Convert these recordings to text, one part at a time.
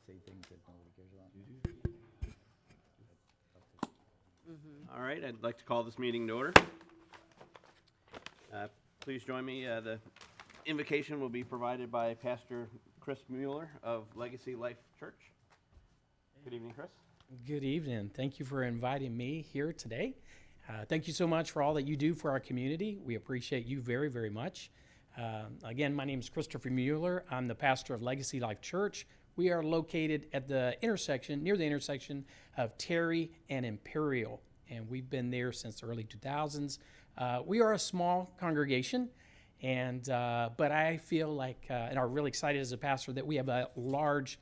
say things that nobody cares about. All right, I'd like to call this meeting to order. Please join me. The invocation will be provided by Pastor Chris Mueller of Legacy Life Church. Good evening, Chris. Good evening. Thank you for inviting me here today. Thank you so much for all that you do for our community. We appreciate you very, very much. Again, my name is Christopher Mueller. I'm the pastor of Legacy Life Church. We are located at the intersection, near the intersection of Terry and Imperial, and we've been there since the early 2000s. We are a small congregation, and but I feel like, and I'm really excited as a pastor, that we have a large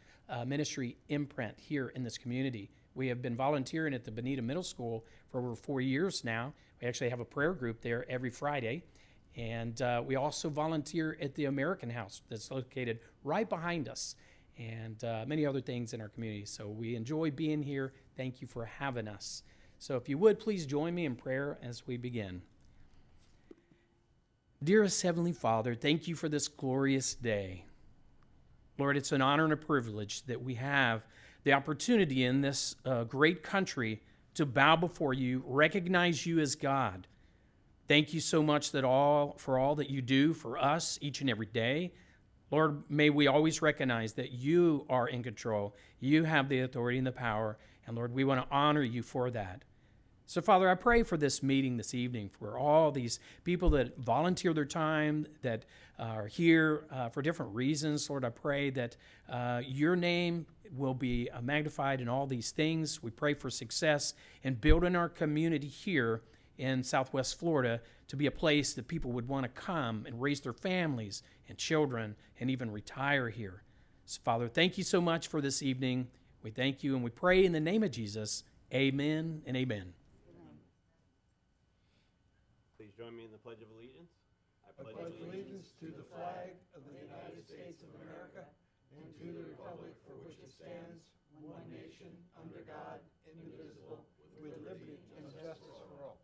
ministry imprint here in this community. We have been volunteering at the Bonita Middle School for over 4 years now. We actually have a prayer group there every Friday. And we also volunteer at the American House that's located right behind us, and many other things in our community. So we enjoy being here. Thank you for having us. So if you would, please join me in prayer as we begin. Dearest Heavenly Father, thank you for this glorious day. Lord, it's an honor and a privilege that we have the opportunity in this great country to bow before you, recognize you as God. Thank you so much for all that you do for us each and every day. Lord, may we always recognize that you are in control. You have the authority and the power. And Lord, we want to honor you for that. So Father, I pray for this meeting this evening, for all these people that volunteer their time, that are here for different reasons. Lord, I pray that your name will be magnified in all these things. We pray for success in building our community here in Southwest Florida to be a place that people would want to come and raise their families and children and even retire here. So, Father, thank you so much for this evening. We thank you and we pray in the name of Jesus. Amen and amen. Please join me in the Pledge of Allegiance. I pledge allegiance to the flag of the United States of America and to the republic for which it stands, one nation, under God, indivisible, with liberty and justice for all.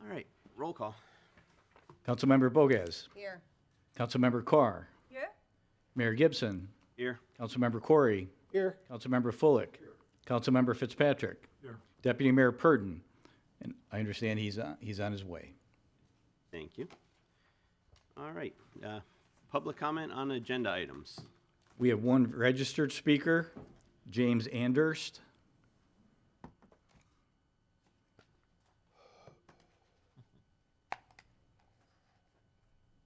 All right, roll call. Councilmember Bogas. Here. Councilmember Carr. Here. Mayor Gibson. Here. Councilmember Corey. Here. Councilmember Fullick. Councilmember Fitzpatrick. Here. Deputy Mayor Purdon. And I understand he's on his way. Thank you. All right, public comment on agenda items. We have one registered speaker, James Anderst.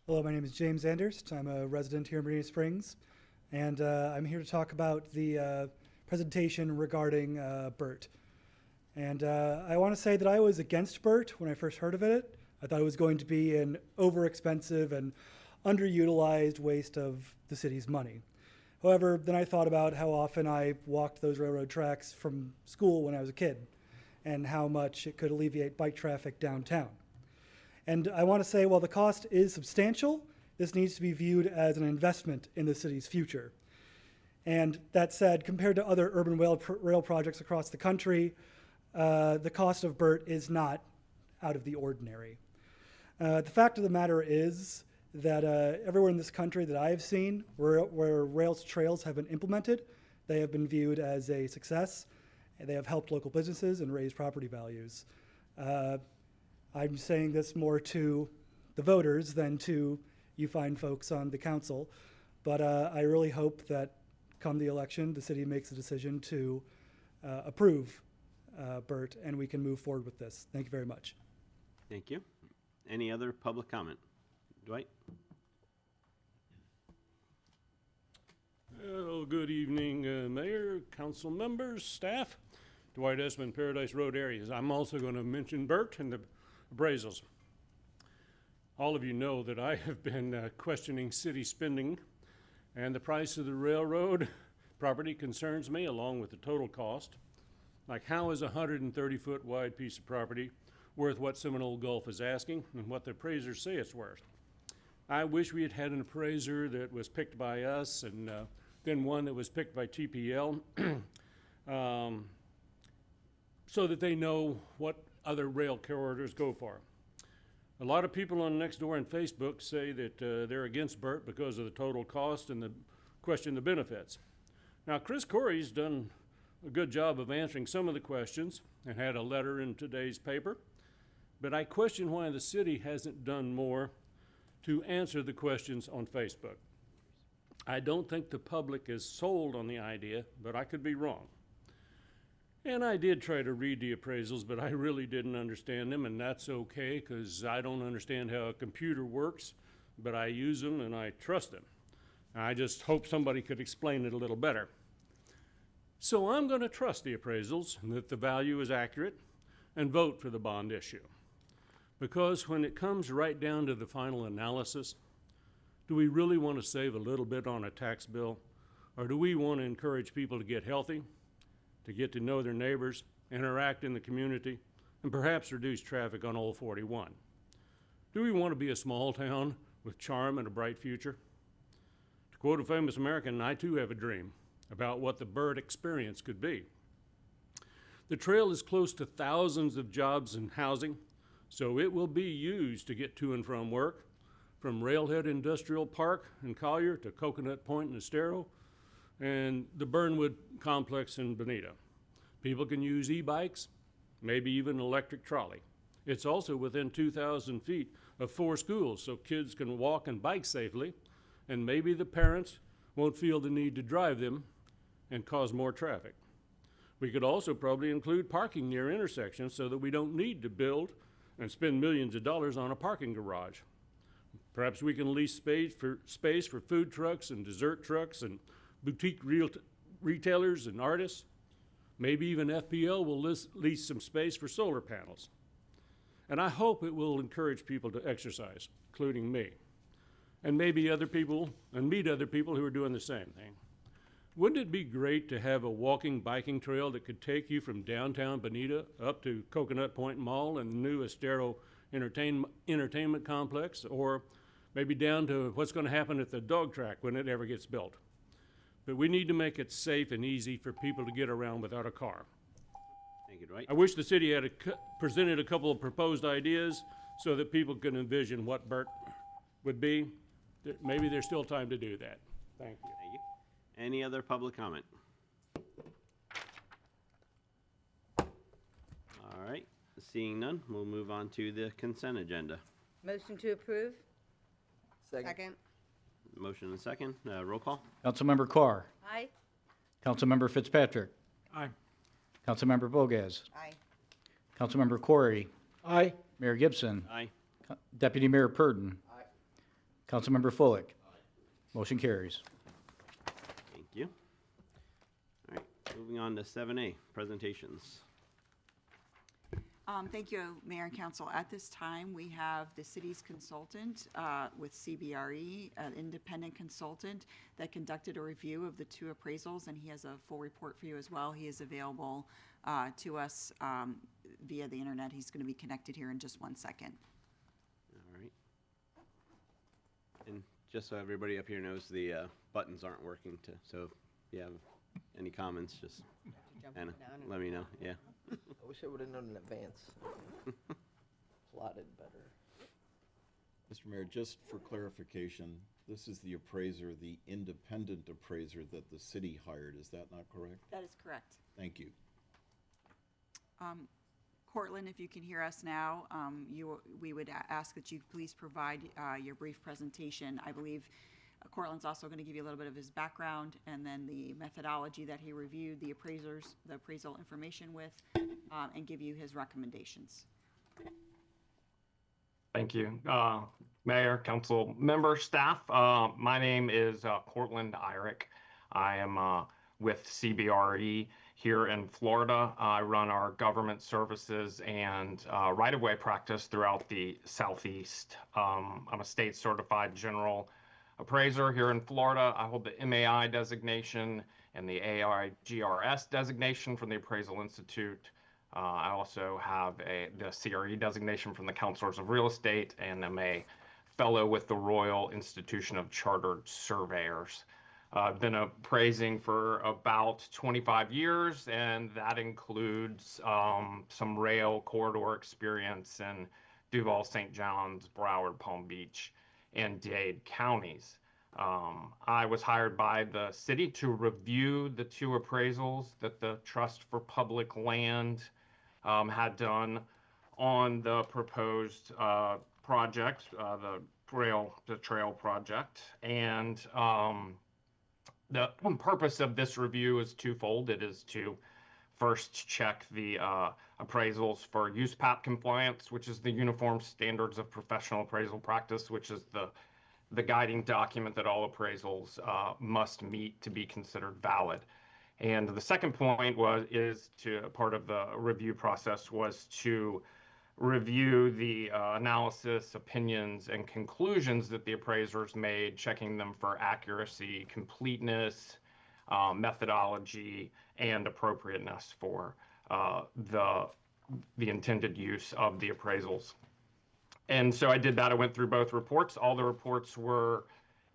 Hello, my name is James Anderst. I'm a resident here in Bonita Springs, and I'm here to talk about the presentation regarding BERT. And I want to say that I was against BERT when I first heard of it. I thought it was going to be an overexpensive and underutilized waste of the city's money. However, then I thought about how often I walked those railroad tracks from school when I was a kid, and how much it could alleviate bike traffic downtown. And I want to say, while the cost is substantial, this needs to be viewed as an investment in the city's future. And that said, compared to other urban rail projects across the country, the cost of BERT is not out of the ordinary. The fact of the matter is that everywhere in this country that I've seen where rail trails have been implemented, they have been viewed as a success, and they have helped local businesses and raised property values. I'm saying this more to the voters than to you fine folks on the council, but I really hope that come the election, the city makes a decision to approve BERT, and we can move forward with this. Thank you very much. Thank you. Any other public comment? Dwight? Well, good evening, Mayor, council members, staff. Dwight Esmond, Paradise Road areas. I'm also going to mention BERT and the appraisals. All of you know that I have been questioning city spending, and the price of the railroad property concerns me, along with the total cost. Like, how is a 130-foot wide piece of property worth what Seminole Gulf is asking and what the appraisers say it's worth? I wish we had had an appraiser that was picked by us and then one that was picked by TPL. So so that they know what other rail corridors go for. A lot of people on Nextdoor and Facebook say that they're against BERT because of the total cost and question the benefits. Now, Chris Corey's done a good job of answering some of the questions and had a letter in today's paper, but I question why the city hasn't done more to answer the questions on Facebook. I don't think the public is sold on the idea, but I could be wrong. And I did try to read the appraisals, but I really didn't understand them, and that's okay, because I don't understand how a computer works, but I use them and I trust them. I just hope somebody could explain it a little better. So I'm going to trust the appraisals and that the value is accurate and vote for the bond issue. Because when it comes right down to the final analysis, do we really want to save a little bit on a tax bill, or do we want to encourage people to get healthy, to get to know their neighbors, interact in the community, and perhaps reduce traffic on Old 41? Do we want to be a small town with charm and a bright future? To quote a famous American, I too have a dream about what the BERT experience could be. The trail is close to thousands of jobs and housing, so it will be used to get to and from work, from Railhead Industrial Park in Collier to Coconut Point in Estero, and the Burnwood Complex in Bonita. People can use e-bikes, maybe even an electric trolley. It's also within 2,000 feet of 4 schools, so kids can walk and bike safely, and maybe the parents won't feel the need to drive them and cause more traffic. We could also probably include parking near intersections so that we don't need to build and spend millions of dollars on a parking garage. Perhaps we can lease space for food trucks and dessert trucks and boutique retailers and artists. Maybe even FPL will lease some space for solar panels. And I hope it will encourage people to exercise, including me, and maybe other people, and meet other people who are doing the same thing. Wouldn't it be great to have a walking, biking trail that could take you from downtown Bonita up to Coconut Point Mall and the new Estero entertainment complex, or maybe down to what's going to happen at the dog track when it ever gets built? But we need to make it safe and easy for people to get around without a car. Thank you, Dwight. I wish the city had presented a couple of proposed ideas so that people could envision what BERT would be. Maybe there's still time to do that. Thank you. Thank you. Any other public comment? All right, seeing none, we'll move on to the consent agenda. Motion to approve? Second. Motion and second, roll call. Councilmember Carr. Aye. Councilmember Fitzpatrick. Aye. Councilmember Bogas. Aye. Councilmember Corey. Aye. Mayor Gibson. Aye. Deputy Mayor Purdon. Councilmember Fullick. Motion carries. Thank you. All right, moving on to 7A, presentations. Thank you, Mayor and Council. At this time, we have the city's consultant with CBRE, an independent consultant that conducted a review of the 2 appraisals, and he has a full report for you as well. He is available to us via the internet. He's going to be connected here in just 1 second. All right. And just so everybody up here knows, the buttons aren't working, so if you have any comments, just Anna, let me know, yeah. I wish I would have known in advance. Plotted better. Mr. Mayor, just for clarification, this is the appraiser, the independent appraiser that the city hired. Is that not correct? That is correct. Thank you. Cortland, if you can hear us now, we would ask that you please provide your brief presentation. I believe Cortland's also going to give you a little bit of his background and then the methodology that he reviewed the appraisal information with, and give you his recommendations. Thank you. Mayor, council members, staff. My name is Cortland Irick. I am with CBRE here in Florida. I run our government services and right-of-way practice throughout the Southeast. I'm a state certified general appraiser here in Florida. I hold the MAI designation and the AIGRS designation from the Appraisal Institute. I also have the CRE designation from the Counselors of Real Estate, and am a fellow with the Royal Institution of Chartered Surveyors. I've been appraising for about 25 years, and that includes some rail corridor experience in Duval, St. John's, Broward, Palm Beach, and Dade counties. I was hired by the city to review the two appraisals that the Trust for Public Land had done on the proposed project, the trail project. And the purpose of this review is twofold. It is to first check the appraisals for USPAP compliance, which is the Uniform Standards of Professional Appraisal Practice, which is the guiding document that all appraisals must meet to be considered valid. And the second point is part of the review process was to review the analysis, opinions, and conclusions that the appraisers made, checking them for accuracy, completeness, methodology, and appropriateness for the intended use of the appraisals. And so I did that. I went through both reports. All the reports were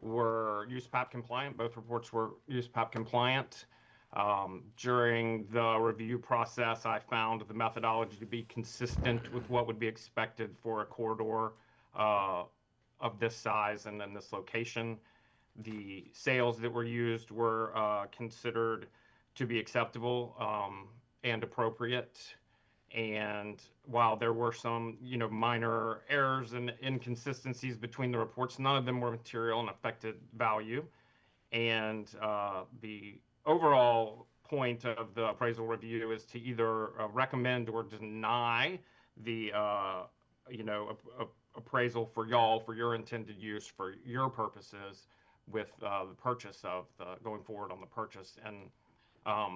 USPAP compliant. Both reports were USPAP compliant. During the review process, I found the methodology to be consistent with what would be expected for a corridor of this size and in this location. The sales that were used were considered to be acceptable and appropriate. And while there were some, minor errors and inconsistencies between the reports, none of them were material and affected value. And the overall point of the appraisal review is to either recommend or deny the appraisal for y'all, for your intended use, for your purposes, with the purchase of going forward on the purchase. And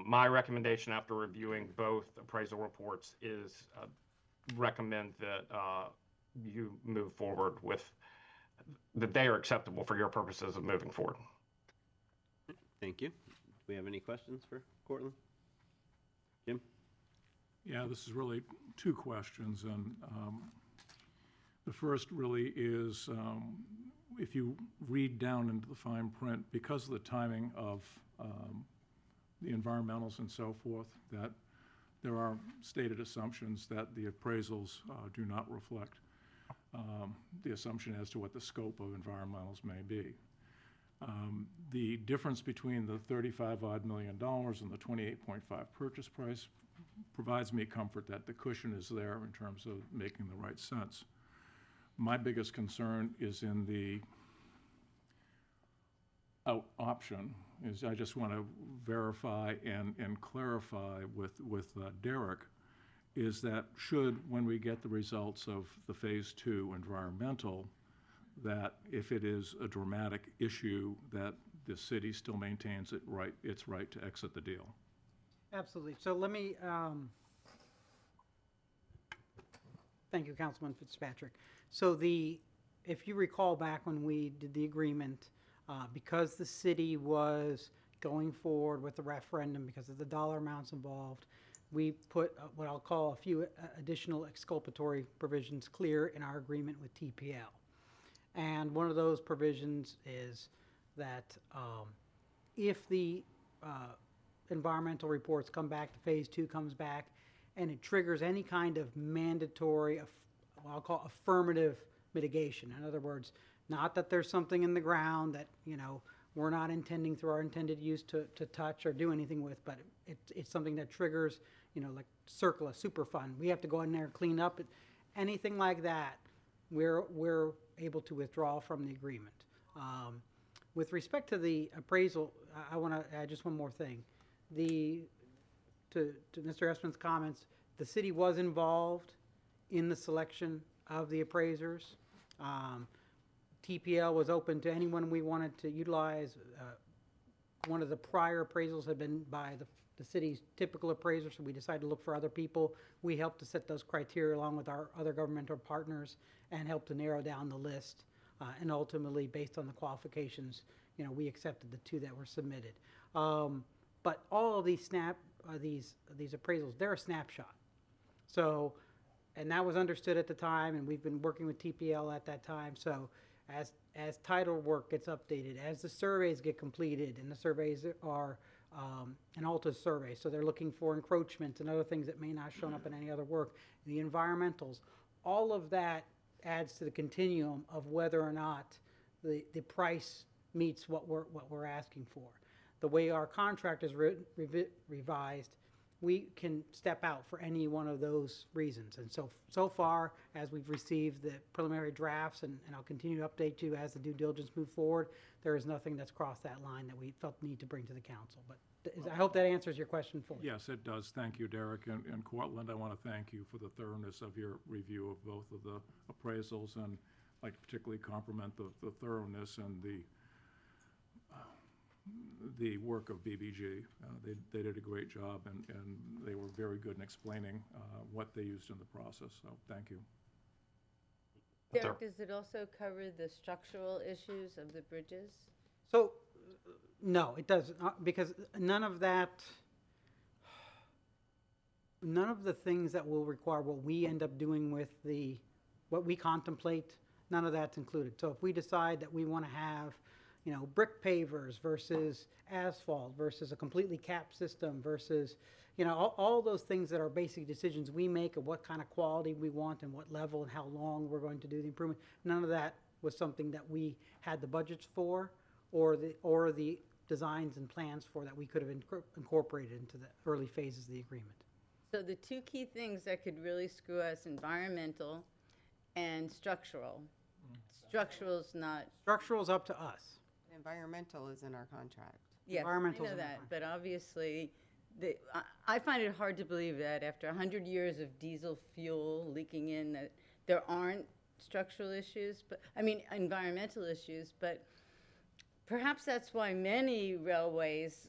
my recommendation after reviewing both appraisal reports is recommend that you move forward with that they are acceptable for your purposes of moving forward. Thank you. Do we have any questions for Cortland? Jim? Yeah, this is really two questions, and the first really is if you read down into the fine print, because of the timing of the environmentals and so forth, that there are stated assumptions that the appraisals do not reflect the assumption as to what the scope of environmentals may be. The difference between the $35-odd million and the 28.5 purchase price provides me comfort that the cushion is there in terms of making the right sense. My biggest concern is in the out option. Is I just want to verify and clarify with Derek, is that when we get the results of the phase 2 environmental, that if it is a dramatic issue, that the city still maintains its right to exit the deal. Absolutely. So let me, thank you, Councilman Fitzpatrick. So if you recall back when we did the agreement, because the city was going forward with the referendum because of the dollar amounts involved, we put what I'll call a few additional exculpatory provisions clear in our agreement with TPL. And one of those provisions is that if the environmental reports come back, the phase 2 comes back, and it triggers any kind of mandatory, what I'll call affirmative mitigation. In other words, not that there's something in the ground that, we're not intending through our intended use to touch or do anything with, but it's something that triggers, like CERCLA, Superfund. We have to go in there and clean up. Anything like that, we're able to withdraw from the agreement. With respect to the appraisal, I want to add just one more thing. To Mr. Espin's comments, the city was involved in the selection of the appraisers. TPL was open to anyone we wanted to utilize. One of the prior appraisals had been by the city's typical appraiser, so we decided to look for other people. We helped to set those criteria along with our other governmental partners and helped to narrow down the list. And ultimately, based on the qualifications, we accepted the 2 that were submitted. But all of these these appraisals, they're a snapshot. So, and that was understood at the time, and we've been working with TPL at that time. So as title work gets updated, as the surveys get completed, and the surveys are an Alta survey, so they're looking for encroachments and other things that may not have shown up in any other work, the environmentals, all of that adds to the continuum of whether or not the price meets what we're asking for. The way our contract is revised, we can step out for any one of those reasons. And so far, as we've received the preliminary drafts, and I'll continue to update you as the due diligence move forward, there is nothing that's crossed that line that we felt the need to bring to the council. But I hope that answers your question fully. Yes, it does. Thank you, Derek. And Cortland, I want to thank you for the thoroughness of your review of both of the appraisals, and I'd like to particularly compliment the thoroughness and the work of BBG. They did a great job, and they were very good in explaining what they used in the process, so thank you. Derek, does it also cover the structural issues of the bridges? So, no, it doesn't, because none of the things that will require what we end up doing with what we contemplate, none of that's included. So if we decide that we want to have, brick pavers versus asphalt versus a completely capped system versus, all those things that are basic decisions we make of what kind of quality we want and what level and how long we're going to do the improvement, none of that was something that we had the budgets for or the designs and plans for that we could have incorporated into the early phases of the agreement. So the two key things that could really screw us, environmental and structural. Structural's not. Structural's up to us. Environmental is in our contract. Yes, I Environmental's know in the that, contract. but obviously, I find it hard to believe that after 100 years of diesel fuel leaking in, that there aren't structural issues, environmental issues, but perhaps that's why many railways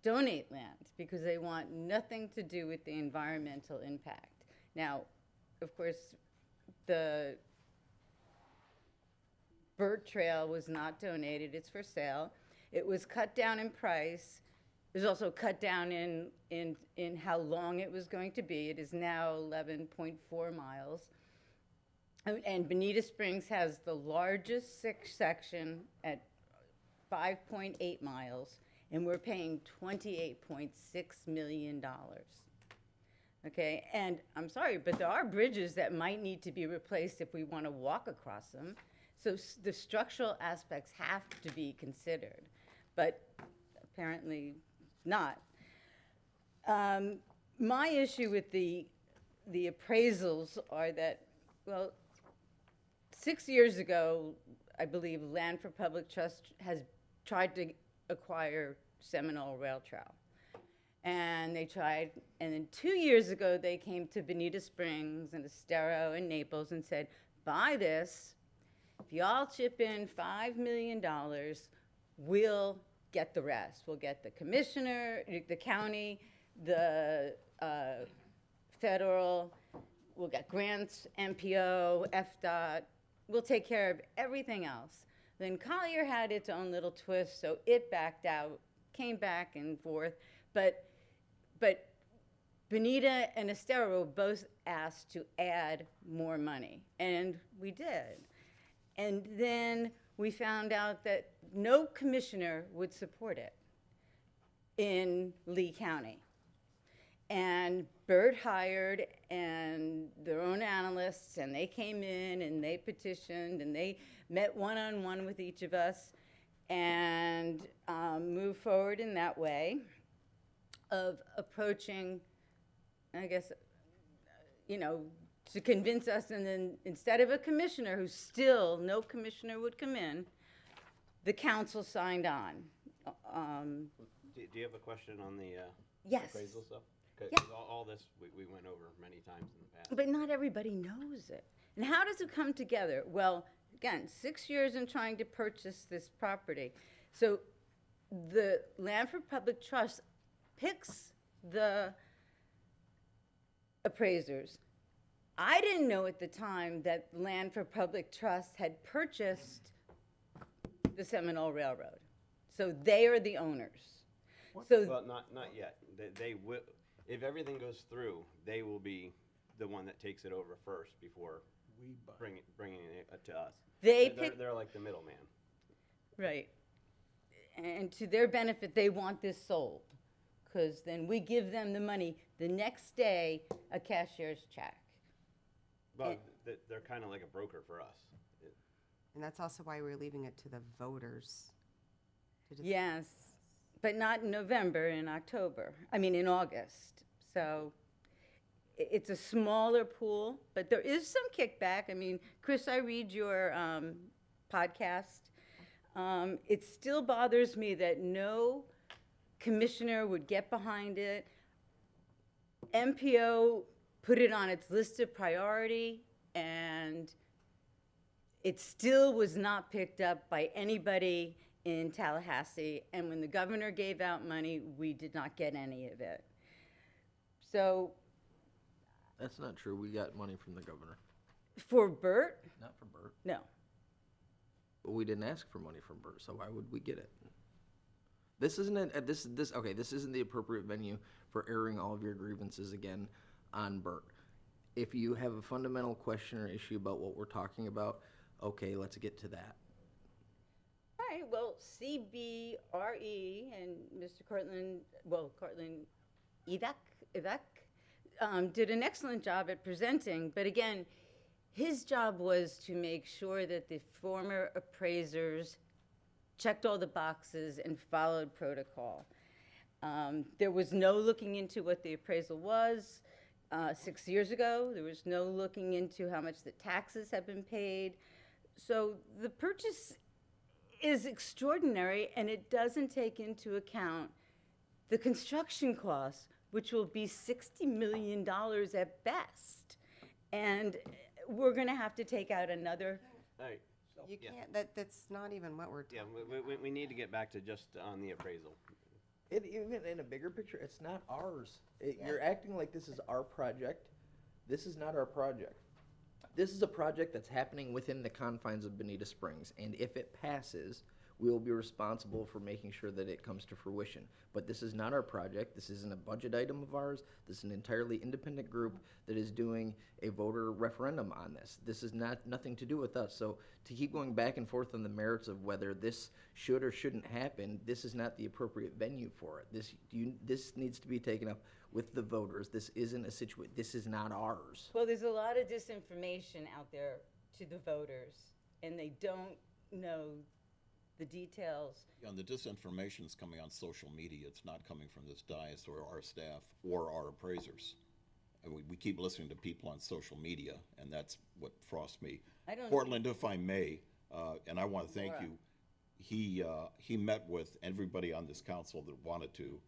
donate land, because they want nothing to do with the environmental impact. Now, of course, the Burt Trail was not donated, it's for sale. It was cut down in price. It was also cut down in how long it was going to be. It is now 11.4 miles. And Bonita Springs has the largest section at 5.8 miles, and we're paying $28.6 million. Okay, and I'm sorry, but there are bridges that might need to be replaced if we want to walk across them. So the structural aspects have to be considered, but apparently not. My issue with the appraisals are that, well, 6 years ago, I believe Land for Public Trust has tried to acquire Seminole Rail Trail. And they tried, and then 2 years ago, they came to Bonita Springs and Estero and Naples and said, buy this. If y'all chip in $5 million, we'll get the rest. We'll get the commissioner, the county, the federal, we'll get grants, MPO, FDOT. We'll take care of everything else. Then Collier had its own little twist, so it backed out, came back and forth. But Bonita and Estero both asked to add more money, and we did. And then we found out that no commissioner would support it in Lee County. And Burt hired and their own analysts, and they came in and they petitioned and they met one-on-one with each of us and moved forward in that way of approaching, I guess, to convince us, and then instead of a commissioner, who still, no commissioner would come in, the council signed on. Do you have a question on the Yes. appraisal stuff? Because Yeah. all this, we went over many times in the past. But not everybody knows it. And how does it come together? Well, again, 6 years in trying to purchase this property. So the Land for Public Trust picks the appraisers. I didn't know at the time that Land for Public Trust had purchased the Seminole Railroad. So they are the owners. So Well, not yet. They will, if everything goes through, they will be the one that takes it over first before bringing it to us. They They're- pick- They're like the middleman. Right. And to their benefit, they want this sold, because then we give them the money the next day, a cashier's check. But they're kind of like a broker for us. And that's also why we're leaving it to the voters to decide. Yes, but not in November, in October, in August. So it's a smaller pool, but there is some kickback. Chris, I read your podcast. It still bothers me that no commissioner would get behind it. MPO put it on its list of priority, and it still was not picked up by anybody in Tallahassee. And when the governor gave out money, we did not get any of it. So That's not true. We got money from the governor. for Bert, Not for Bert. no. But we didn't ask for money from Bert, so why would we get it? This isn't this isn't the appropriate venue for airing all of your grievances again on Bert. If you have a fundamental question or issue about what we're talking about, okay, let's get to that. All right, well, CBRE and Mr. Cortland Ivak did an excellent job at presenting, but again, his job was to make sure that the former appraisers checked all the boxes and followed protocol. There was no looking into what the appraisal was 6 years ago. There was no looking into how much the taxes have been paid. So the purchase is extraordinary, and it doesn't take into account the construction costs, which will be $60 million at best. And we're going to have to take out another. Right. You Yeah. can't, that's not even what we're Yeah, talking. we need to get back to just on the appraisal. Even in a bigger picture, it's not ours. You're acting like this is our project. This is not our project. This is a project that's happening within the confines of Bonita Springs, and if it passes, we will be responsible for making sure that it comes to fruition. But this is not our project. This isn't a budget item of ours. This is an entirely independent group that is doing a voter referendum on this. This is nothing to do with us. So to keep going back and forth on the merits of whether this should or shouldn't happen, this is not the appropriate venue for it. This needs to be taken up with the voters. This isn't a situation. This is not ours. Well, there's a lot of disinformation out there to the voters, and they don't know the details. Yeah, and the disinformation is coming on social media. It's not coming from this dais or our staff or our appraisers. And we keep listening to people on social media, and that's what frosts me. Portland, if I may, and I want to thank you. He met with everybody on this council that wanted to.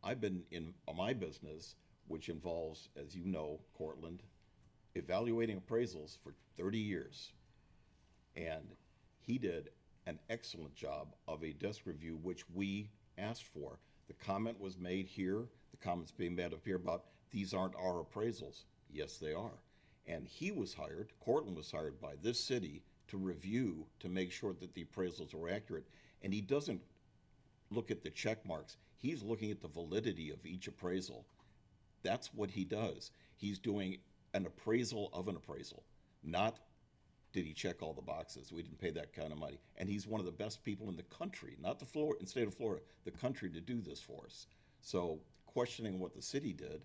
I've been in my business, which involves, as you know, Cortland, evaluating appraisals for 30 years. And he did an excellent job of a desk review, which we asked for. The comment was made here, the comments being made up here about these aren't our appraisals. Yes, they are. And he was hired, Cortland was hired by this city to review, to make sure that the appraisals were accurate. And he doesn't look at the check marks. He's looking at the validity of each appraisal. That's what he does. He's doing an appraisal of an appraisal, not did he check all the boxes. We didn't pay that kind of money. And he's one of the best people in the country, not the state of Florida, the country, to do this for us. So questioning what the city did,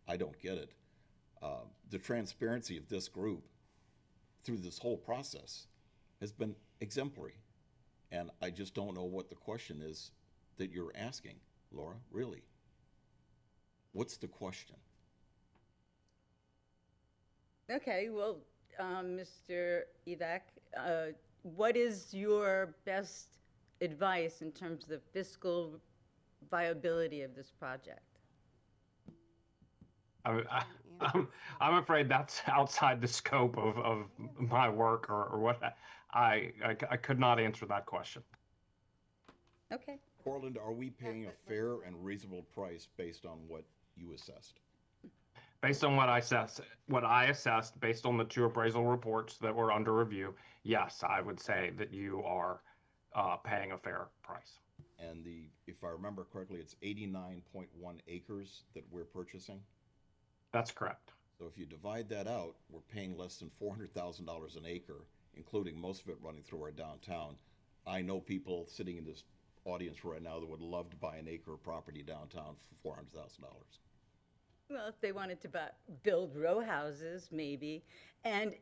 I don't get it. The transparency of this group through this whole process has been exemplary. And I just don't know what the question is that you're asking, Laura, really. What's the question? Okay, well, Mr. Ivak, what is your best advice in terms of the fiscal viability of this project? I'm afraid that's outside the scope of my work or what. I could not answer that question. Okay. Portland, are we paying a fair and reasonable price based on what you assessed? Based on what I assessed, based on the two appraisal reports that were under review, yes, I would say that you are paying a fair price. And if I remember correctly, it's 89.1 acres that we're purchasing? That's correct. So So if you divide that out, we're paying less than $400,000 an acre, including most of it running through our downtown. I know people sitting in this audience right now that would love to buy an acre of property downtown for $400,000. Well, if they wanted to build row houses, maybe. And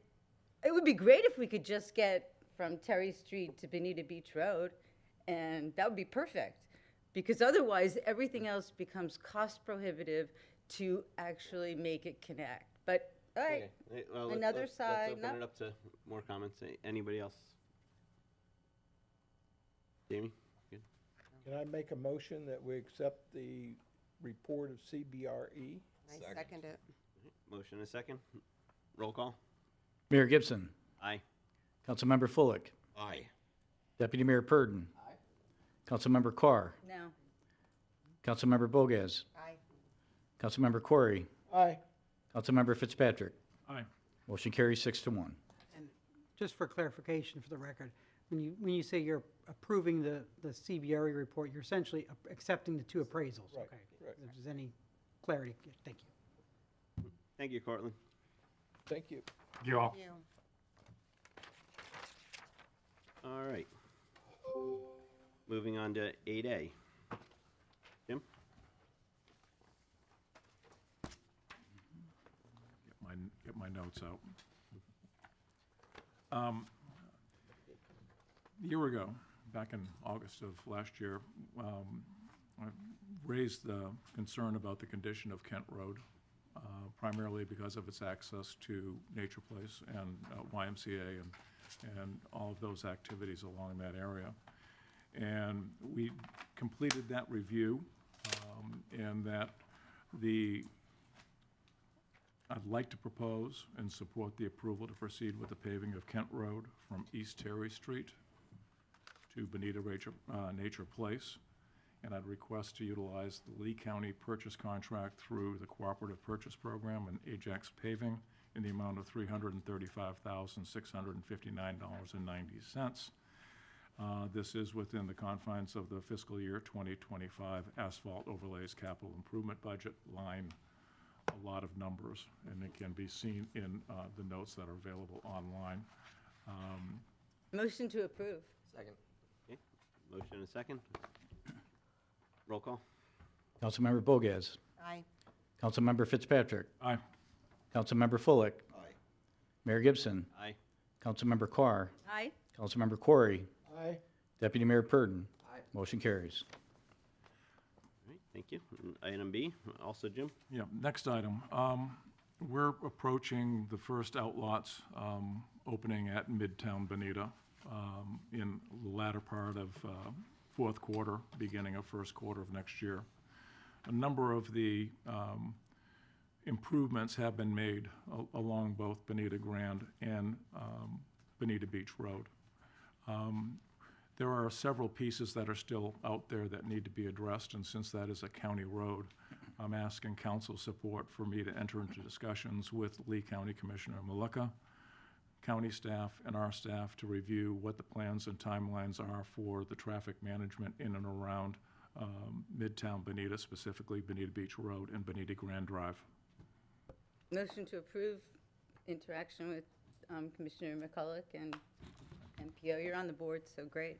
it would be great if we could just get from Terry Street to Bonita Beach Road, and that would be perfect. Because otherwise, everything else becomes cost prohibitive to actually make it connect. But, all right, Okay. Well, another side, Let's open it up to more comments. Anybody else? Jamie? Good. Can I make a motion that we accept the report of CBRE? I second it. Motion and a second. Roll call. Mayor Gibson. Aye. Councilmember Fullick. Aye. Deputy Mayor Purdon. Aye. Councilmember Carr. no. Councilmember Bogas. Aye. Councilmember Corey. Aye. Councilmember Fitzpatrick. Aye. Motion carries 6-1. And just for clarification for the record, when you say you're approving the CBRE report, you're essentially accepting the two appraisals, Right, okay? right. If there's any clarity, thank you. Thank you, Cortland. Thank you. You all. You. All right. Moving on to 8A. Jim? Get my notes out. A year ago, back in August of last year, I raised the concern about the condition of Kent Road, primarily because of its access to Nature Place and YMCA and all of those activities along that area. And we completed that review, and that I'd like to propose and support the approval to proceed with the paving of Kent Road from East Terry Street to Bonita Nature Place. And I'd request to utilize the Lee County purchase contract through the Cooperative Purchase Program and Ajax Paving in the amount of $335,659.90. This is within the confines of the fiscal year 2025 asphalt overlays capital improvement budget line. A lot of numbers, and it can be seen in the notes that are available online. Motion to approve. Second. Okay. Motion and a second. Roll call. Councilmember Bogas. Aye. Councilmember Fitzpatrick. Aye. Councilmember Fullick. Aye. Mayor Gibson. Aye. Councilmember Carr. Aye. Councilmember Corey. Aye. Deputy Mayor Purdon. Aye. Motion carries. All right, thank you. And item B, also Jim? Yeah, next item. We're approaching the first outlots opening at Midtown Bonita in the latter part of fourth quarter, beginning of first quarter of next year. A number of the improvements have been made along both Bonita Grand and Bonita Beach Road. There are several pieces that are still out there that need to be addressed, and since that is a county road, I'm asking council support for me to enter into discussions with Lee County Commissioner Malika, county staff, and our staff to review what the plans and timelines are for the traffic management in and around Midtown Bonita, specifically Bonita Beach Road and Bonita Grand Drive. Motion to approve interaction with Commissioner McCulloch and MPO. You're on the board, so great.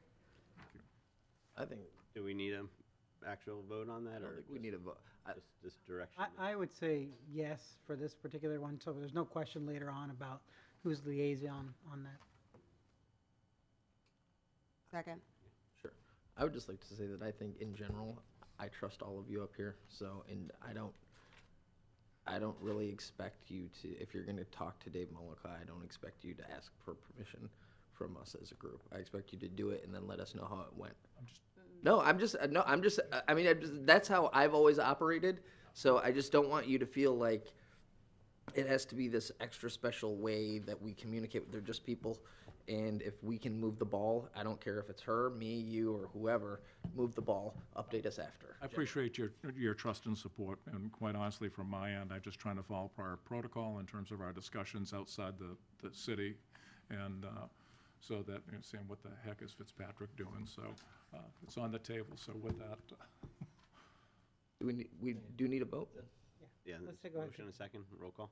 I think, Do we need an actual vote on that, I don't or think we need a vote. just direction? I would say yes for this particular one, so there's no question later on about who's liaison on that. Second. Sure. I would just like to say that I think in general, I trust all of you up here, so, and I don't really expect you to, if you're gonna talk to Dave Molokai, I don't expect you to ask for permission from us as a group. I expect you to do it and then let us know how it went. That's how I've always operated, so I just don't want you to feel like it has to be this extra special way that we communicate. They're just people, and if we can move the ball, I don't care if it's her, me, you, or whoever, move the ball, update us after. I appreciate your trust and support, and quite honestly, from my end, I'm just trying to follow prior protocol in terms of our discussions outside the city, and so that, saying what the heck is Fitzpatrick doing, so it's on the table, so with that. We do need a vote? Yeah, Let's take a- motion and a second, roll call.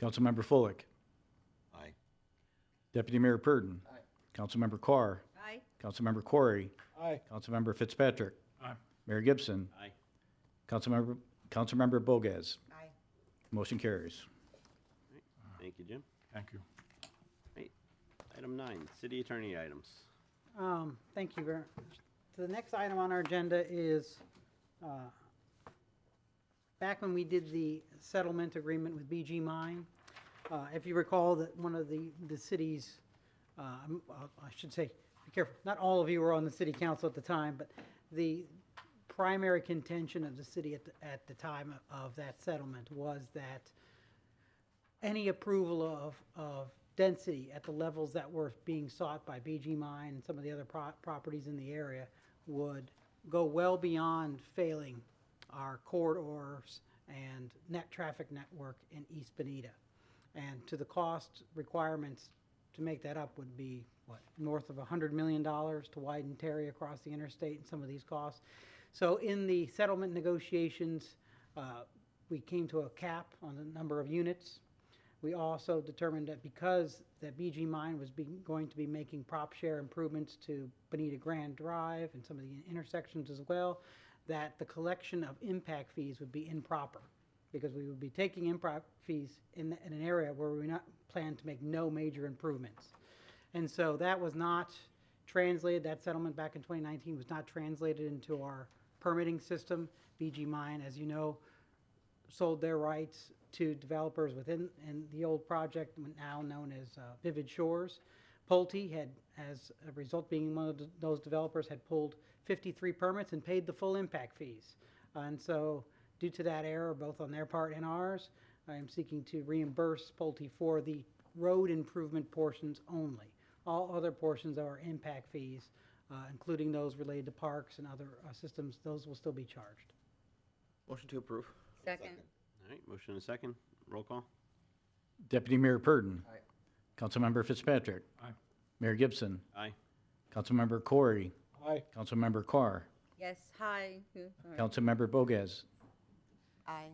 Councilmember Fullick. Aye. Deputy Mayor Purdon. Aye. Councilmember Carr. Aye. Councilmember Corey. Aye. Councilmember Fitzpatrick. Aye. Mayor Gibson. Aye. Councilmember Bogues. Aye. Motion carries. Thank you, Jim. Thank you. Right. Item 9, city attorney items. Thank you very much. So the next item on our agenda is, back when we did the settlement agreement with BG Mine, if you recall that one of the city's, I should say, be careful, not all of you were on the city council at the time, but the primary contention of the city at the time of that settlement was that any approval of density at the levels that were being sought by BG Mine and some of the other properties in the area would go well beyond failing our corridors and net traffic network in East Bonita. And to the cost requirements to make that up would be, what, north of $100 million to widen Terry across the interstate and some of these costs. So in the settlement negotiations, we came to a cap on the number of units. We also determined that because that BG Mine was going to be making prop share improvements to Bonita Grand Drive and some of the intersections as well, that the collection of impact fees would be improper, because we would be taking impact fees in an area where we not plan to make no major improvements. And so that was not translated, that settlement back in 2019 was not translated into our permitting system. BG Mine, as you know, sold their rights to developers within the old project, now known as Vivid Shores. Pulte had, as a result, being one of those developers, had pulled 53 permits and paid the full impact fees. And so, due to that error, both on their part and ours, I am seeking to reimburse Pulte for the road improvement portions only. All other portions of our impact fees, including those related to parks and other systems, those will still be charged. Motion to approve. Second. All right, motion and a second. Roll call. Deputy Mayor Purdon. Aye. Councilmember Fitzpatrick. Aye. Mayor Gibson. Aye. Councilmember Corey. Aye. Councilmember Carr. Yes, hi. All right. Councilmember Bogues. Aye.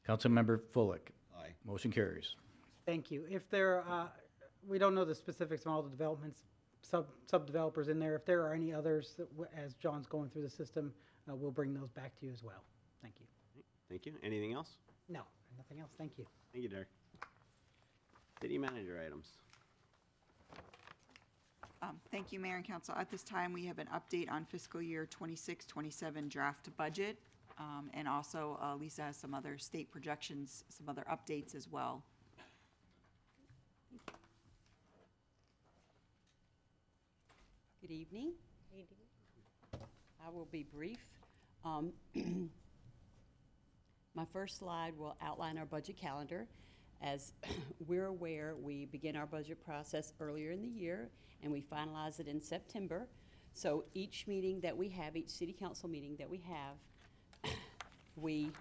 Councilmember Fullick. Aye. Motion carries. Thank you. If there, we don't know the specifics on all the developments, sub-developers in there. If there are any others, that as John's going through the system, we'll bring those back to you as well. Thank you. Thank you. Anything else? No, nothing else. Thank you. Thank you, Derek. City manager items. Thank you, Mayor and Council. At this time, we have an update on fiscal year 26-27 draft budget. And also Lisa has some other state projections, some other updates as well. Good evening. I will be brief. My first slide will outline our budget calendar. As we're aware, we begin our budget process earlier in the year, and we finalize it in September. So each meeting that we have, each city council meeting that we have, we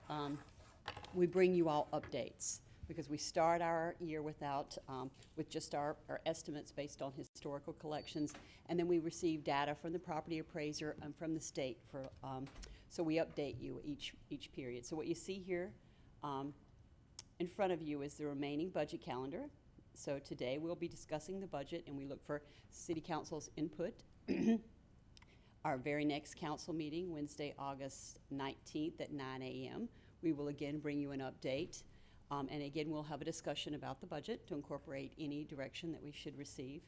bring you all updates, because we start our year with just our estimates based on historical collections, and then we receive data from the property appraiser and from the state so we update you each period. So what you see here in front of you is the remaining budget calendar. So today we'll be discussing the budget, and we look for city council's input. Our very next council meeting, Wednesday, August 19th at 9 a.m., we will again bring you an update. And again, we'll have a discussion about the budget to incorporate any direction that we should receive.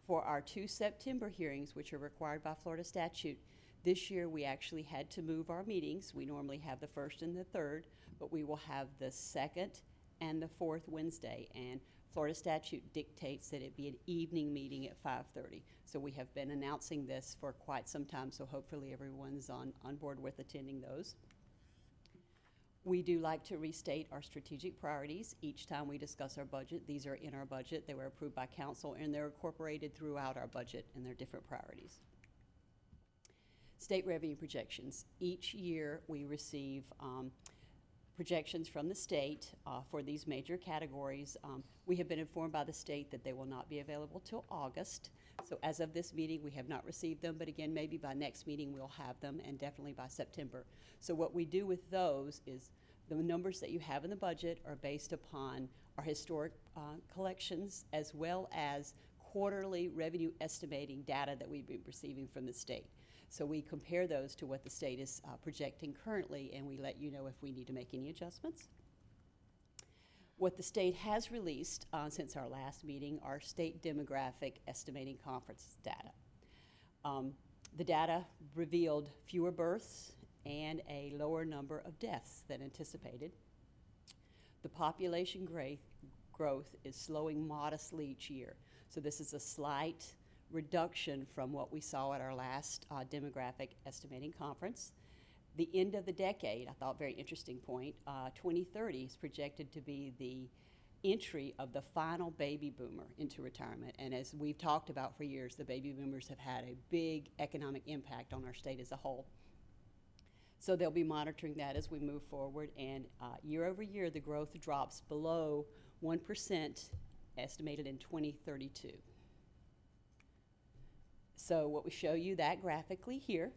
For our 2 September hearings, which are required by Florida statute, this year we actually had to move our meetings. We normally have the 1st and the 3rd, but we will have the 2nd and the 4th Wednesday. And Florida statute dictates that it be an evening meeting at 5:30. So we have been announcing this for quite some time, so hopefully everyone's on board with attending those. We do like to restate our strategic priorities each time we discuss our budget. These are in our budget. They were approved by council, and they're incorporated throughout our budget and their different priorities. State revenue projections. Each year we receive projections from the state for these major categories. We have been informed by the state that they will not be available till August. So as of this meeting, we have not received them, but again, maybe by next meeting we'll have them, and definitely by September. So what we do with those is The numbers that you have in the budget are based upon our historic collections as well as quarterly revenue estimating data that we've been receiving from the state. So we compare those to what the state is projecting currently, and we let you know if we need to make any adjustments. What the state has released since our last meeting are state demographic estimating conference data. The data revealed fewer births and a lower number of deaths than anticipated. The population growth is slowing modestly each year. So this is a slight reduction from what we saw at our last demographic estimating conference. The end of the decade, I thought very interesting point, 2030 is projected to be the entry of the final baby boomer into retirement. And as we've talked about for years, the baby boomers have had a big economic impact on our state as a whole. So they'll be monitoring that as we move forward. And year over year, the growth drops below 1% estimated in 2032. So what we show you that graphically here,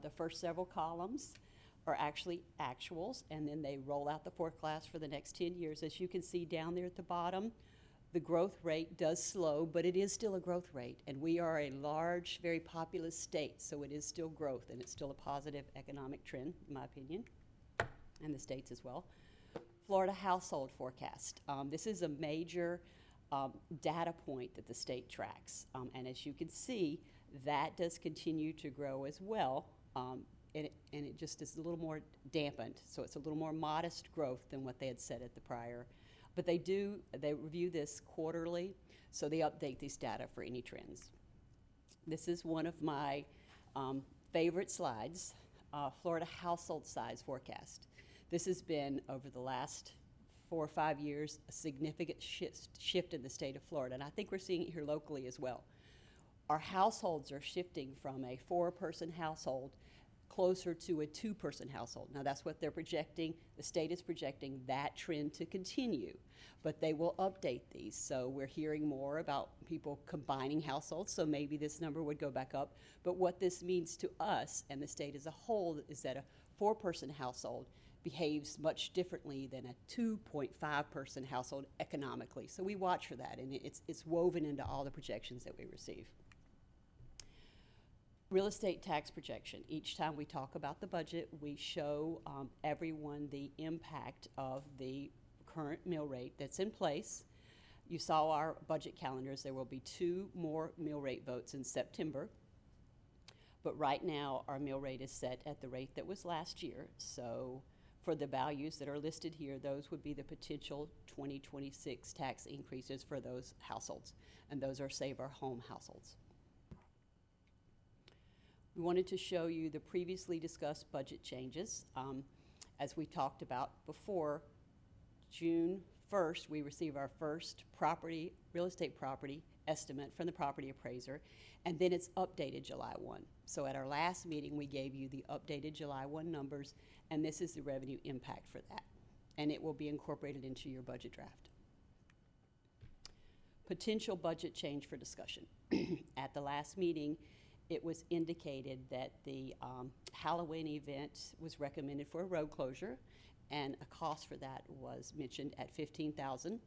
the first several columns are actually actuals, and then they roll out the forecast for the next 10 years. As you can see down there at the bottom, the growth rate does slow, but it is still a growth rate. And we are a large, very populous state, so it is still growth, and it's still a positive economic trend, in my opinion, and the states as well. Florida household forecast. This is a major data point that the state tracks. And as you can see, that does continue to grow as well. And it just is a little more dampened. So it's a little more modest growth than what they had said at the prior. But they review this quarterly, so they update these data for any trends. This is one of my favorite slides, Florida household size forecast. This has been, over the last 4 or 5 years, a significant shift in the state of Florida. And I think we're seeing it here locally as well. Our households are shifting from a 4-person household closer to a 2-person household. Now that's what they're projecting. The state is projecting that trend to continue, but they will update these. So we're hearing more about people combining households, so maybe this number would go back up. But what this means to us and the state as a whole is that a 4-person household behaves much differently than a 2.5-person household economically. So we watch for that, and it's woven into all the projections that we receive. Real estate tax projection. Each time we talk about the budget, we show everyone the impact of the current mill rate that's in place. You saw our budget calendars. There will be 2 more mill rate votes in September. But right now, our mill rate is set at the rate that was last year. So for the values that are listed here, those would be the potential 2026 tax increases for those households. And those are Save Our Home households. We wanted to show you the previously discussed budget changes. As we talked about before, June 1st, we receive our first real estate property estimate from the property appraiser, and then it's updated July 1. So at our last meeting, we gave you the updated July 1 numbers, and this is the revenue impact for that. And it will be incorporated into your budget draft. Potential budget change for discussion. At the last meeting, it was indicated that the Halloween event was recommended for a road closure, and a cost for that was mentioned at $15,000.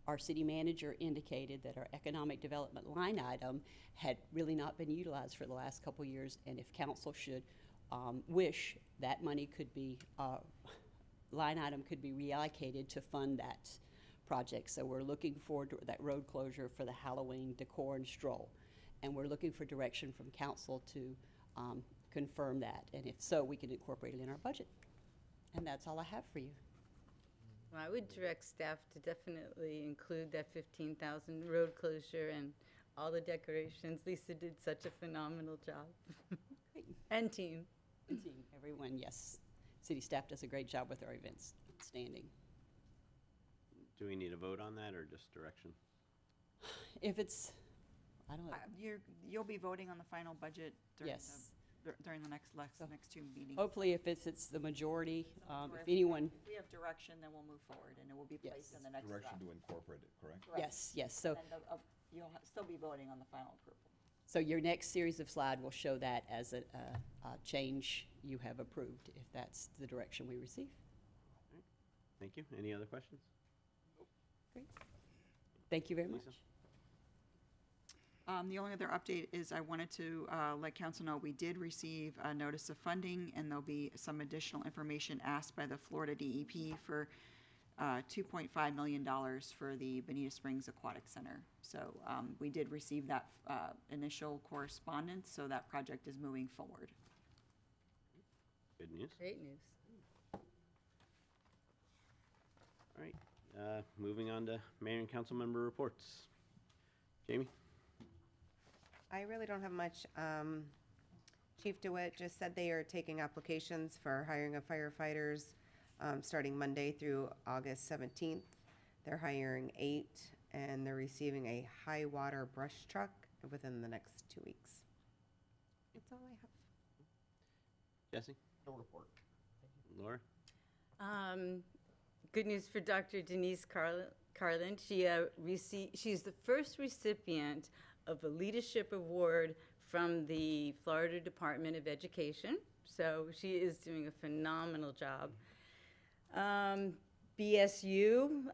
Our city manager indicated that our economic development line item had really not been utilized for the last couple years, and if council should wish, that money could be, line item could be reallocated to fund that project. So we're looking forward to that road closure for the Halloween decor and stroll. And we're looking for direction from council to confirm that. And if so, we can incorporate it in our budget. And that's all I have for you. Well, I would direct staff to definitely include that 15,000 road closure and all the decorations. Lisa did such a phenomenal job. And team. And team, everyone, yes. City staff does a great job with our events. Outstanding. Do we need a vote on that or just direction? If it's, I don't know. You'll be voting on the final budget during Yes. during the next 2 meetings. Hopefully, if it's the majority, Or if anyone, If we have direction, then we'll move forward, and it will be placed Yes. in the next Direction draft. to incorporate it, correct? Correct. yes, so, And you'll still be voting on the final approval. So your next series of slide will show that as a change you have approved, if that's the direction we receive. Thank you. Any other questions? Great. Thank you very much. Lisa? The only other update is I wanted to let council know we did receive a notice of funding, and there'll be some additional information asked by the Florida DEP for $2.5 million for the Bonita Springs Aquatic Center. So we did receive that initial correspondence, so that project is moving forward. Good news. Great news. All right. Moving on to mayor and council member reports. Jamie? I really don't have much. Chief DeWitt just said they are taking applications for hiring of firefighters starting Monday through August 17th. They're hiring 8, and they're receiving a high water brush truck within the next 2 weeks. That's all I have. Jesse? No report. Laura? Good news for Dr. Denise Carlin. She's the first recipient of a leadership award from the Florida Department of Education. So she is doing a phenomenal job. BSU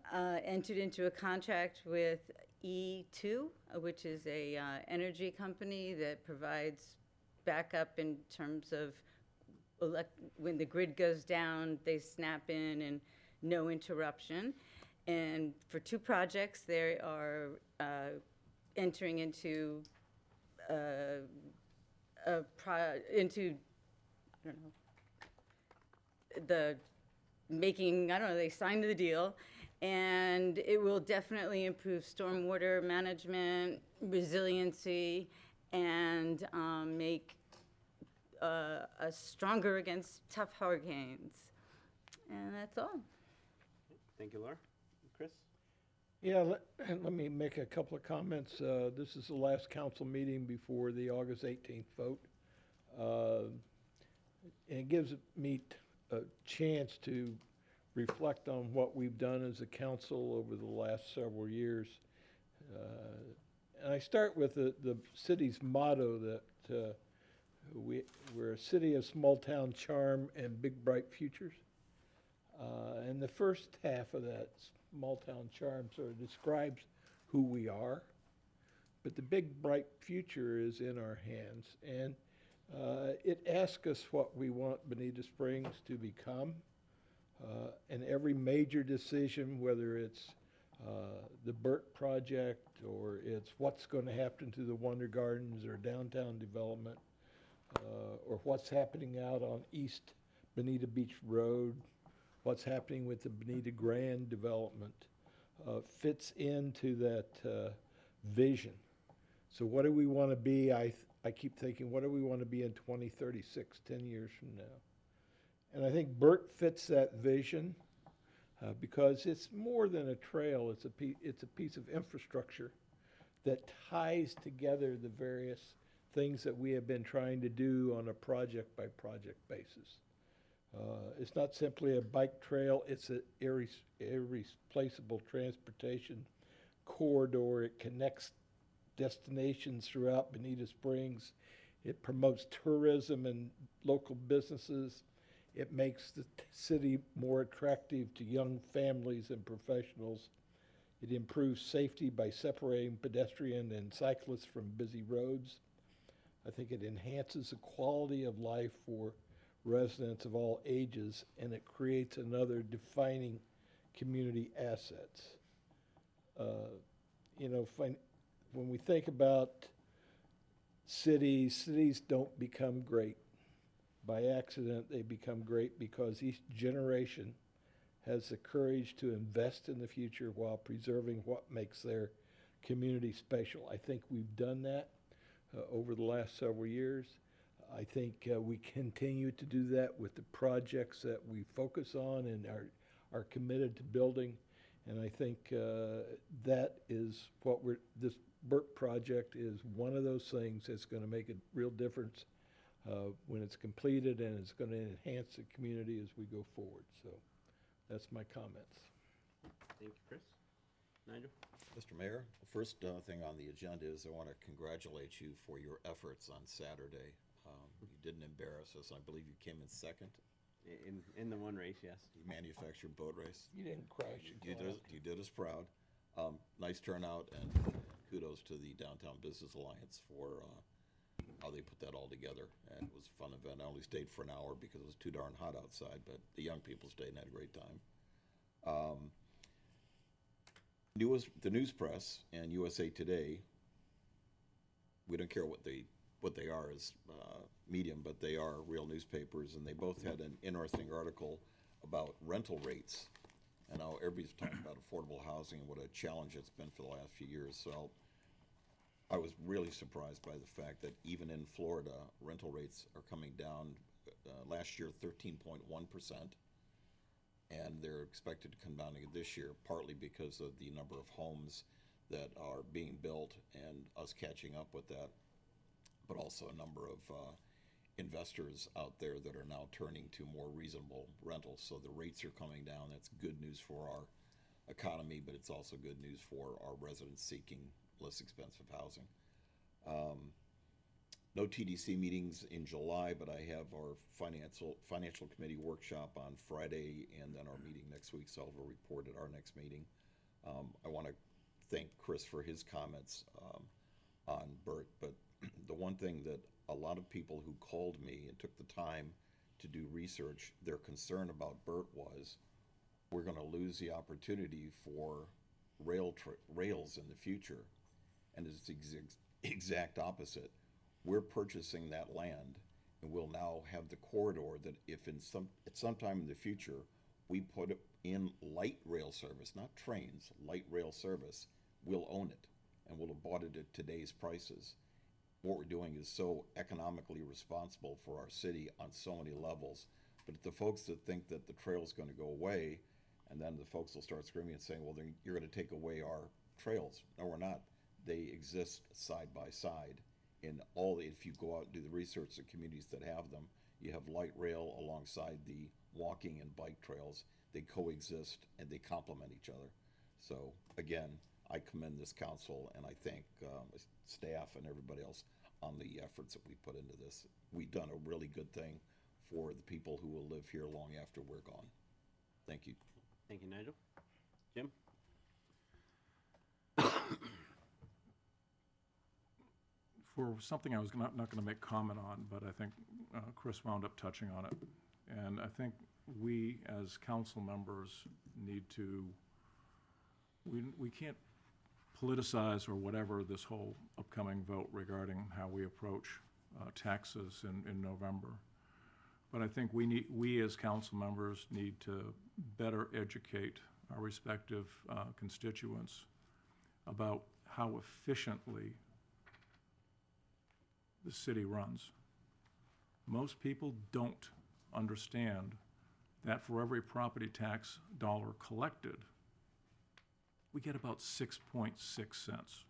entered into a contract with E2, which is a energy company that provides backup in terms of when the grid goes down, they snap in and no interruption. And for 2 projects, they are entering into I don't know, they signed the deal, and it will definitely improve stormwater management, resiliency, and make us stronger against tough hurricanes. And that's all. Thank you, Laura. Chris? Yeah, let me make a couple of comments. This is the last council meeting before the August 18th vote. And it gives me a chance to reflect on what we've done as a council over the last several years. And I start with the city's motto that we're a city of small-town charm and big, bright futures. And the first half of that small-town charm sort of describes who we are, but the big, bright future is in our hands. And it asks us what we want Bonita Springs to become. And every major decision, whether it's the BERT project or it's what's going to happen to the Wonder Gardens or downtown development, or what's happening out on East Bonita Beach Road, what's happening with the Bonita Grand development, fits into that vision. So what do we want to be? I keep thinking, what do we want to be in 2036, 10 years from now? And I think BERT fits that vision because it's more than a trail. It's a piece of infrastructure that ties together the various things that we have been trying to do on a project-by-project basis. It's not simply a bike trail, it's an irreplaceable transportation corridor. It connects destinations throughout Bonita Springs. It promotes tourism and local businesses. It makes the city more attractive to young families and professionals. It improves safety by separating pedestrian and cyclists from busy roads. I think it enhances the quality of life for residents of all ages, and it creates another defining community assets. When we think about cities don't become great by accident. They become great because each generation has the courage to invest in the future while preserving what makes their community special. I think we've done that over the last several years. I think we continue to do that with the projects that we focus on and are committed to building. And I think that is what this BERT project is one of those things that's going to make a real difference when it's completed, and it's going to enhance the community as we go forward. So that's my comments. Thank you, Chris. Nigel? Mr. Mayor, the first thing on the agenda is I want to congratulate you for your efforts on Saturday. You didn't embarrass us. I believe you came in second. In the one race, yes. You manufactured boat race. You didn't crash. You did us proud. Nice turnout, and kudos to the Downtown Business Alliance for how they put that all together. And it was a fun event. I only stayed for an hour because it was too darn hot outside, but the young people stayed and had a great time. The news press and USA Today, we don't care what they are as medium, but they are real newspapers, and they both had an interesting article about rental rates and how everybody's talking about affordable housing and what a challenge it's been for the last few years. So I was really surprised by the fact that even in Florida, rental rates are coming down. Last year, 13.1%. And they're expected to come down again this year, partly because of the number of homes that are being built and us catching up with that, but also a number of investors out there that are now turning to more reasonable rentals. So the rates are coming down. That's good news for our economy, but it's also good news for our residents seeking less expensive housing. No TDC meetings in July, but I have our financial committee workshop on Friday and then our meeting next week, so I'll have a report at our next meeting. I want to thank Chris for his comments on BERT, but the one thing that a lot of people who called me and took the time to do research, their concern about BERT was we're going to lose the opportunity for rails in the future, and it's the exact opposite. We're purchasing that land, and we'll now have the corridor that if at some time in the future we put in light rail service, not trains, light rail service, we'll own it, and we'll have bought it at today's prices. What we're doing is so economically responsible for our city on so many levels. But the folks that think that the trail is going to go away, and then the folks will start screaming and saying, well, then you're going to take away our trails. No, we're not. They exist side by side. If you go out and do the research, the communities that have them, you have light rail alongside the walking and bike trails. They coexist and they complement each other. So again, I commend this council and I thank staff and everybody else on the efforts that we put into this. We've done a really good thing for the people who will live here long after we're gone. Thank you. Thank you, Nigel. Jim? For something I was not going to make comment on, but I think Chris wound up touching on it. And I think we as council members need to, we can't politicize or whatever this whole upcoming vote regarding how we approach taxes in November. But I think we as council members need to better educate our respective constituents about how efficiently the city runs. Most people don't understand that for every property tax dollar collected, we get about 6.6 cents.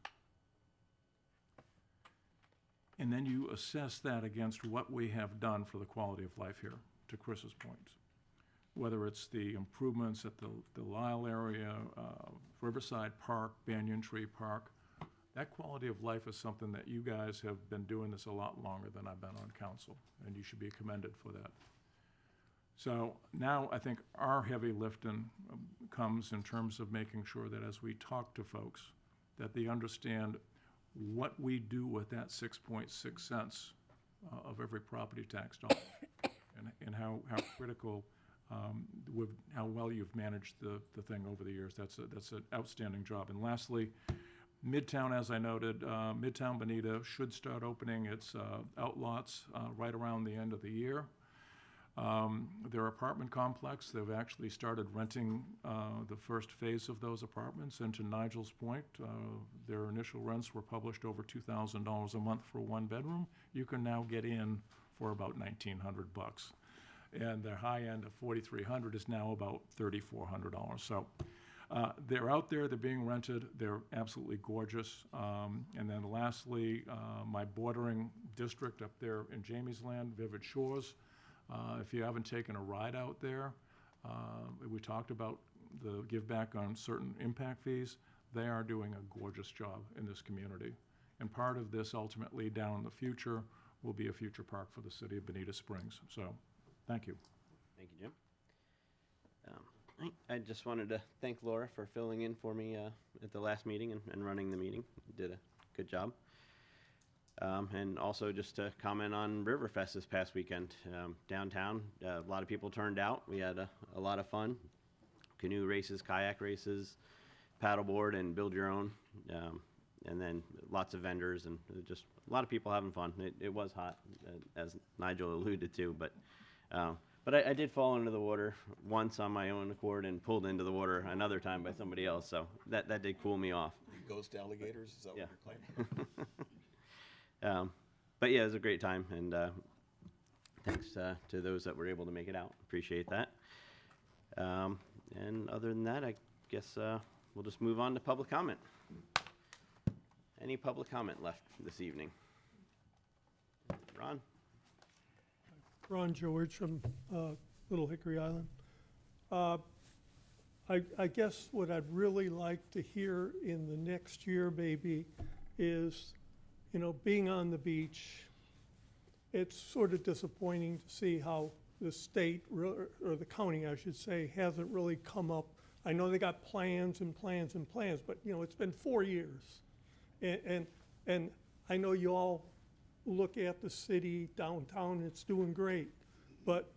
And then you assess that against what we have done for the quality of life here, to Chris's point. Whether it's the improvements at the Lyle area, Riverside Park, Banyan Tree Park, that quality of life is something that you guys have been doing this a lot longer than I've been on council, and you should be commended for that. So now I think our heavy lifting comes in terms of making sure that as we talk to folks, that they understand what we do with that 6.6 cents of every property tax dollar, and how critical, how well you've managed the thing over the years. That's an outstanding job. And lastly, Midtown, as I noted, Midtown Bonita should start opening its outlots right around the end of the year. Their apartment complex, they've actually started renting the first phase of those apartments. And to Nigel's point, their initial rents were published over $2,000 a month for one bedroom. You can now get in for about $1,900. And their high end of $4,300 is now about $3,400. So they're out there, they're being rented, they're absolutely gorgeous. And then lastly, my bordering district up there in Jamie's Land, Vivid Shores. If you haven't taken a ride out there, we talked about the give back on certain impact fees. They are doing a gorgeous job in this community. And part of this ultimately down in the future will be a future park for the city of Bonita Springs. So, thank you. Thank you, Jim. I just wanted to thank Laura for filling in for me at the last meeting and running the meeting. You did a good job. And also just to comment on Riverfest this past weekend. Downtown, a lot of people turned out. We had a lot of fun. Canoe races, kayak races, paddleboard, and build your own. And then lots of vendors and just a lot of people having fun. It was hot, as Nigel alluded to, but I did fall into the water once on my own accord and pulled into the water another time by somebody else, so that did cool me off. Ghost alligators, is that Yeah. what you're claiming? But yeah, it was a great time, and thanks to those that were able to make it out. Appreciate that. And other than that, I guess we'll just move on to public comment. Any public comment left this evening? Ron? Ron George from Little Hickory Island. I guess what I'd really like to hear in the next year maybe is, you know, being on the beach, it's sort of disappointing to see how the state, or the county, I should say, hasn't really come up. I know they got plans and plans and plans, but, you know, it's been 4 years. And I know you all look at the city downtown, it's doing great, but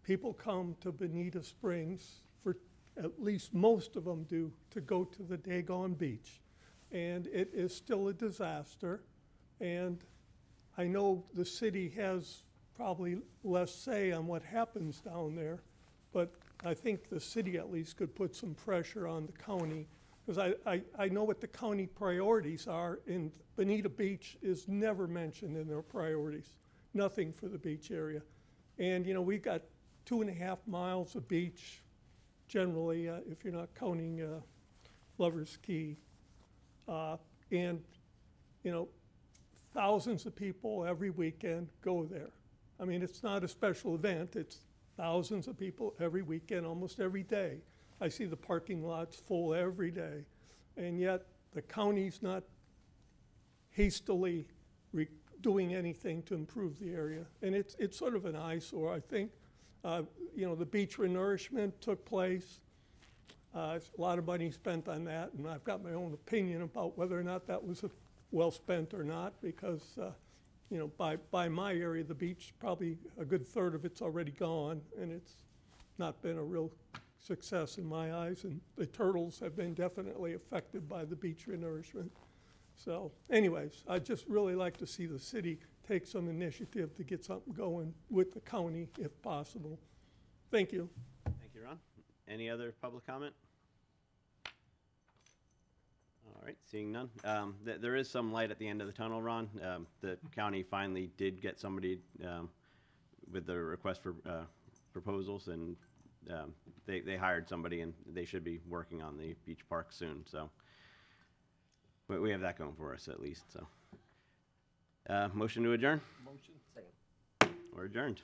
people come to Bonita Springs, for at least most of them do, to go to the Dagon Beach. And it is still a disaster. And I know the city has probably less say on what happens down there, but I think the city at least could put some pressure on the county, because I know what the county priorities are, and Bonita Beach is never mentioned in their priorities. Nothing for the beach area. And, you know, we've got 2.5 miles of beach, generally, if you're not counting Lover's Key. And, you know, thousands of people every weekend go there. I mean, it's not a special event, it's thousands of people every weekend, almost every day. I see the parking lots full every day, and yet the county's not hastily doing anything to improve the area. And it's sort of an eyesore, I think. You know, the beach renourishment took place. A lot of money spent on that, and I've got my own opinion about whether or not that was well spent or not, because you know, by my area, the beach, probably a good third of it's already gone, and it's not been a real success in my eyes, and the turtles have been definitely affected by the beach renourishment. So anyways, I'd just really like to see the city take some initiative to get something going with the county if possible. Thank you. Thank you, Ron. Any other public comment? All right, seeing none. There is some light at the end of the tunnel, Ron. The county finally did get somebody with the request for proposals, and they hired somebody, and they should be working on the beach park soon. So we have that going for us at least. So motion to adjourn? Motion. Second. We're adjourned.